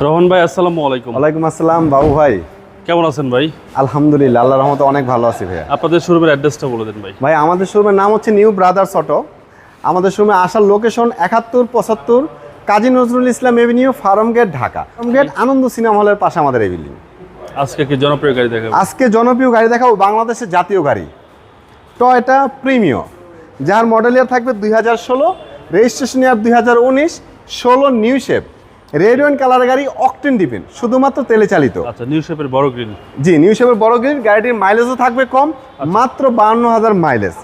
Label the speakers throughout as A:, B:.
A: রোহন ভাই, আসসালামু আলাইকুম।
B: ওয়ালাইকুম আসসালাম বাবু ভাই,
A: কেমন আছেন ভাই?
B: আলহামদুলিল্লাহ, আল্লাহর রহমতে অনেক ভালো আছি ভাইয়া।
A: আপনাদের শোরুমের অ্যাড্রেসটা বলে দেন ভাই।
B: ভাই আমাদের শোরুমের নাম হচ্ছে নিউ ব্রাদার্স অটো। আমাদের শোরুমে আসার location 7175 Kazi Nazrul Islam avenue, Farm Gate, Dhaka. Farm Gate Ananda cinema হলের পাশে আমাদের এই বিল্ডিং।
A: আজকে কি জনপ্রিয় গাড়ি দেখাবো?
B: আজকে জনপ্রিয় গাড়ি দেখাবো বাংলাদেশের জাতীয় গাড়ি টয়োটা প্রিমিও, যার মডেল ইয়ার থাকবে 2016, রেজিস্ট্রেশন ইয়ার 2019, 16 new shape, red wine colour গাড়ি, অকটেন ডিপেন্ড, শুধুমাত্র তেলে চালিত।
A: আচ্ছা, নিউ শেপের বড় গ্রিল।
B: জি, নিউ শেপের বড় গ্রিল। গাড়িটির মাইলেজও থাকবে কম, মাত্র 52,000 মাইলেজ,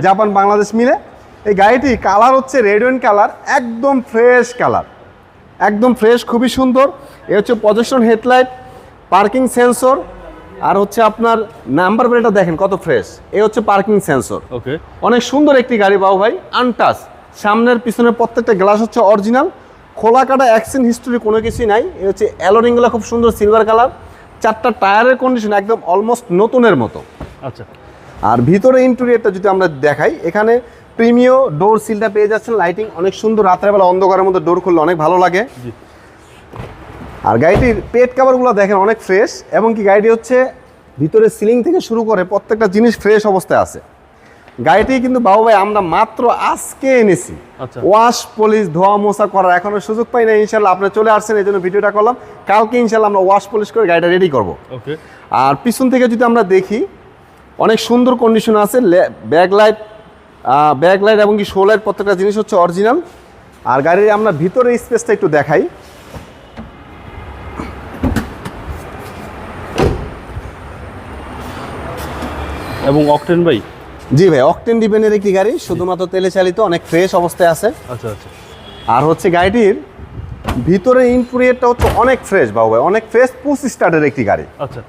B: জাপান বাংলাদেশ মিলে। এই গাড়িটি কালার হচ্ছে রেড ওয়াইন কালার, একদম ফ্রেশ কালার, একদম ফ্রেশ, খুবই সুন্দর। এ হচ্ছে প্রজেকশন হেডলাইট, পার্কিং সেন্সর, আর হচ্ছে আপনার নাম্বার প্লেটটা দেখেন কত ফ্রেশ। এ হচ্ছে পার্কিং সেন্সর।
A: ওকে,
B: অনেক সুন্দর একটি গাড়ি বাবু ভাই, আনটাচ। সামনের পিছনের প্রত্যেকটা গ্লাস হচ্ছে অরিজিনাল, খোলা কাটা অ্যাক্সিডেন্ট হিস্টোরি কোনো কিছুই নাই। এ হচ্ছে অ্যালোরিংগুলো খুব সুন্দর সিলভার কালার। 4টা টায়ারের কন্ডিশন একদম অলমোস্ট নতুনের মতো।
A: আচ্ছা,
B: আর ভিতরে ইন্টেরিয়রটা যদি আমরা দেখাই, এখানে প্রিমিও ডোর সিলটা পেয়ে যাচ্ছেন, লাইটিং অনেক সুন্দর, রাত্রেবেলা অন্ধকারের মধ্যে ডোর খুললে অনেক ভালো লাগে। আর গাড়িটির পেট কাভারগুলো দেখেন অনেক ফ্রেশ, এবং কি গাড়িটি হচ্ছে ভিতরে সিলিং থেকে শুরু করে প্রত্যেকটা জিনিস ফ্রেশ অবস্থায় আছে। গাড়িটি কিন্তু বাবু ভাই আমরা মাত্র আজকে এনেছি।
A: আচ্ছা,
B: ওয়াশ পলিশ ধোয়া মোছা করার এখনো সুযোগ পাই না। ইনশাল্লাহ আপনি চলে আসছেন, এই জন্য ভিডিওটা করলাম। কালকে ইনশাল্লাহ আমরা ওয়াশ পলিশ করে গাড়িটা রেডি করব।
A: ওকে।
B: আর পিছন থেকে যদি আমরা দেখি, অনেক সুন্দর কন্ডিশন আছে। ব্যাক লাইট এবং কি শো লাইট প্রত্যেকটা জিনিস হচ্ছে অরিজিনাল। আর গাড়ির আমরা ভিতরে স্পেসটা একটু দেখাই।
A: এবং অকটেন ভাই?
B: জি ভাই, অকটেন ডিপেন্ডের একটি গাড়ি, শুধুমাত্র তেলে চালিত, অনেক ফ্রেশ অবস্থায় আছে।
A: আচ্ছা আচ্ছা।
B: আর হচ্ছে গাড়িটির ভিতরে ইন্টেরিয়রটা হচ্ছে অনেক ফ্রেশ বাবু ভাই, অনেক ফ্রেশ, পুশ স্টার্টের একটি গাড়ি।
A: আচ্ছা,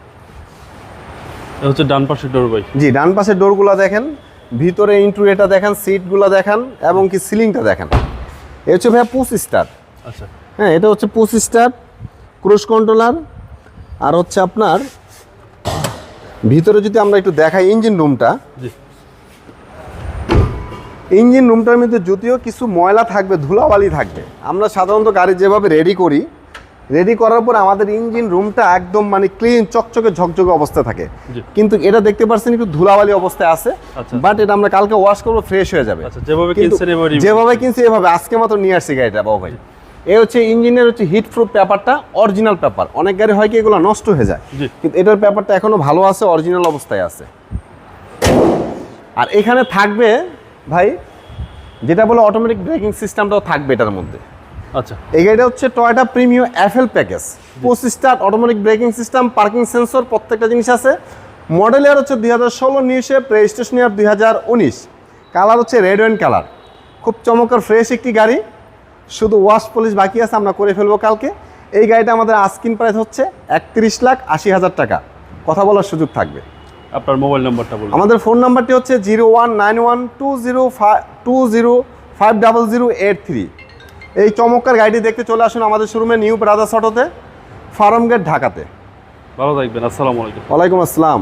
A: এটা হচ্ছে ডান পাশের ডোর ভাই।
B: জি, ডান পাশের ডোরগুলো দেখেন, ভিতরে ইন্টেরিয়রটা দেখেন, সিটগুলো দেখেন, এবং কি সিলিংটা দেখেন। এ হচ্ছে ভাইয়া পুশ স্টার্ট।
A: আচ্ছা,
B: হ্যাঁ, এটা হচ্ছে পুশ স্টার্ট, ক্রুজ কন্ট্রোলার। আর হচ্ছে আপনার ভিতরে যদি আমরা একটু দেখাই ইঞ্জিন রুমটা,
A: জি,
B: ইঞ্জিন রুমটার মধ্যে যদিও কিছু ময়লা থাকবে, ধুলাবালি থাকবে। আমরা সাধারণত গাড়ি যেভাবে রেডি করি, রেডি করার পর আমাদের ইঞ্জিন রুমটা একদম মানে ক্লিন, চকচকে, ঝকঝকে অবস্থায় থাকে। কিন্তু এটা দেখতে পাচ্ছেন একটু ধুলাবালি অবস্থায় আছে। বাট এটা আমরা কালকে ওয়াশ করবো, ফ্রেশ হয়ে যাবে।
A: আচ্ছা, যেভাবে কিনছেন
B: যেভাবে কিনছি এভাবে আজকে মাত্র নিয়ে আসছি গাড়িটা বাবু ভাই। এ হচ্ছে ইঞ্জিনের হচ্ছে হিট প্রুফ পেপারটা, অরিজিনাল পেপার। অনেক গাড়ি হয় কি এগুলো নষ্ট হয়ে যায়, কিন্তু এটার পেপারটা এখনো ভালো আছে, অরিজিনাল অবস্থায় আছে। আর এখানে থাকবে ভাই যেটা বলে অটোমেটিক ব্রেকিং সিস্টেমটাও থাকবে এটার মধ্যে।
A: আচ্ছা,
B: এই গাড়িটা হচ্ছে Toyota Premio FL package, push start, automatic braking system, parking sensor, প্রত্যেকটা জিনিস আছে। মডেল ইয়ার হচ্ছে 2016 নিউ শেপ, রেজিস্ট্রেশন ইয়ার 2019, কালার হচ্ছে রেড ওয়াইন কালার। খুব চমৎকার ফ্রেশ একটি গাড়ি, শুধু ওয়াশ পলিশ বাকি আছে, আমরা করে ফেলবো কালকে। এই গাড়িটা আমাদের আস্কিং প্রাইস হচ্ছে 31,80,000 টাকা, কথা বলার সুযোগ থাকবে।
A: আপনার মোবাইল নাম্বারটা বলুন।
B: আমাদের ফোন নাম্বারটি হচ্ছে 019120500083। এই চমৎকার গাড়িটি দেখতে চলে আসুন আমাদের শোরুমে, নিউ ব্রাদার্স অটোতে, ফার্ম গেট, ঢাকাতে।
A: ভালো থাকবেন, আসসালামু আলাইকুম।
B: ওয়ালাইকুম আসসালাম।